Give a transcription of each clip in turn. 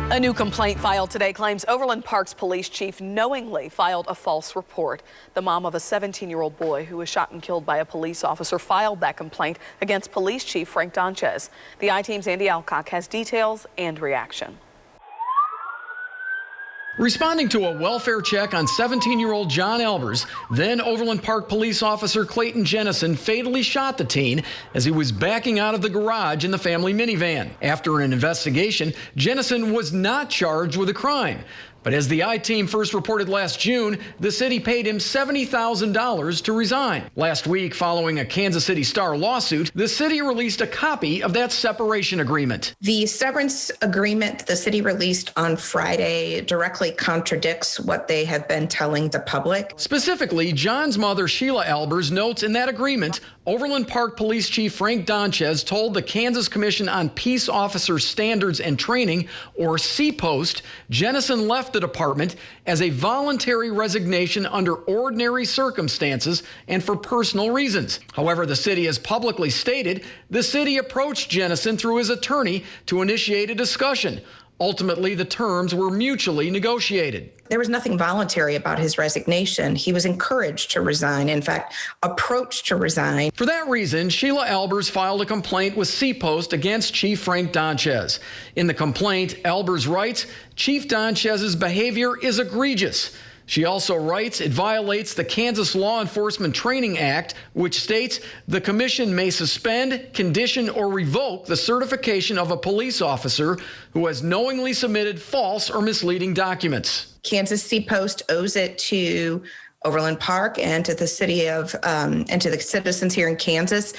A new complaint filed today claims Overland Park's police chief knowingly filed a false report. The mom of a 17-year-old boy who was shot and killed by a police officer filed that complaint against Police Chief Frank Donchez. The I-Team's Andy Alcock has details and reaction. Responding to a welfare check on 17-year-old Sheila Albers, then Overland Park police officer Clayton Jennison fatally shot the teen as he was backing out of the garage in the family minivan. After an investigation, Jennison was not charged with a crime. But as the I-Team first reported last June, the city paid him $70,000 to resign. Last week, following a Kansas City Star lawsuit, the city released a copy of that separation agreement. The severance agreement the city released on Friday directly contradicts what they have been telling the public. Specifically, John's mother, Sheila Albers, notes in that agreement, Overland Park Police Chief Frank Donchez told the Kansas Commission on Peace Officer Standards and Training, or CPOST, Jennison left the department as a voluntary resignation under ordinary circumstances and for personal reasons. However, the city has publicly stated the city approached Jennison through his attorney to initiate a discussion. Ultimately, the terms were mutually negotiated. There was nothing voluntary about his resignation. He was encouraged to resign, in fact, approached to resign. For that reason, Sheila Albers filed a complaint with CPOST against Chief Frank Donchez. In the complaint, Albers writes, Chief Donchez's behavior is egregious. She also writes it violates the Kansas Law Enforcement Training Act, which states the commission may suspend, condition, or revoke the certification of a police officer who has knowingly submitted false or misleading documents. Kansas CPOST owes it to Overland Park and to the city of and to the citizens here in Kansas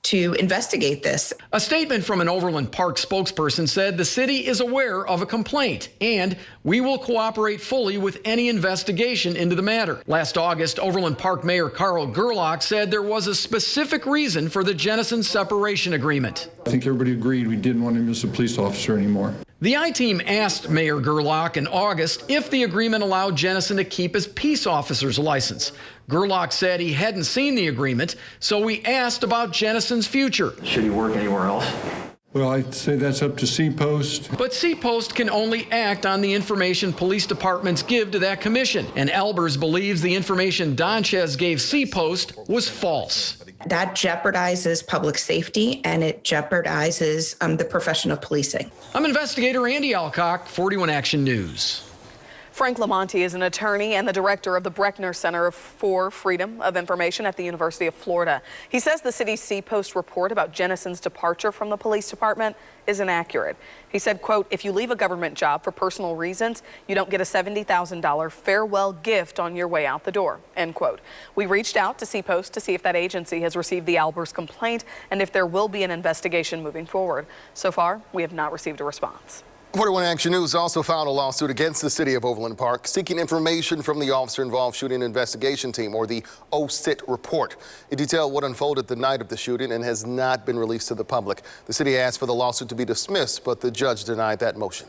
to investigate this. A statement from an Overland Park spokesperson said the city is aware of a complaint and we will cooperate fully with any investigation into the matter. Last August, Overland Park Mayor Carl Gerlach said there was a specific reason for the Jennison separation agreement. I think everybody agreed we didn't want him as a police officer anymore. The I-Team asked Mayor Gerlach in August if the agreement allowed Jennison to keep his peace officer's license. Gerlach said he hadn't seen the agreement, so we asked about Jennison's future. Should he work anywhere else? Well, I'd say that's up to CPOST. But CPOST can only act on the information police departments give to that commission, and Albers believes the information Donchez gave CPOST was false. That jeopardizes public safety and it jeopardizes the profession of policing. I'm investigator Andy Alcock, 41 Action News. Frank Lamonti is an attorney and the director of the Breckner Center for Freedom of Information at the University of Florida. He says the city's CPOST report about Jennison's departure from the police department is inaccurate. He said, quote, if you leave a government job for personal reasons, you don't get a $70,000 farewell gift on your way out the door, end quote. We reached out to CPOST to see if that agency has received the Albers complaint and if there will be an investigation moving forward. So far, we have not received a response. 41 Action News also filed a lawsuit against the city of Overland Park seeking information from the officer-involved shooting investigation team, or the OSIT report. It detailed what unfolded the night of the shooting and has not been released to the public. The city asked for the lawsuit to be dismissed, but the judge denied that motion.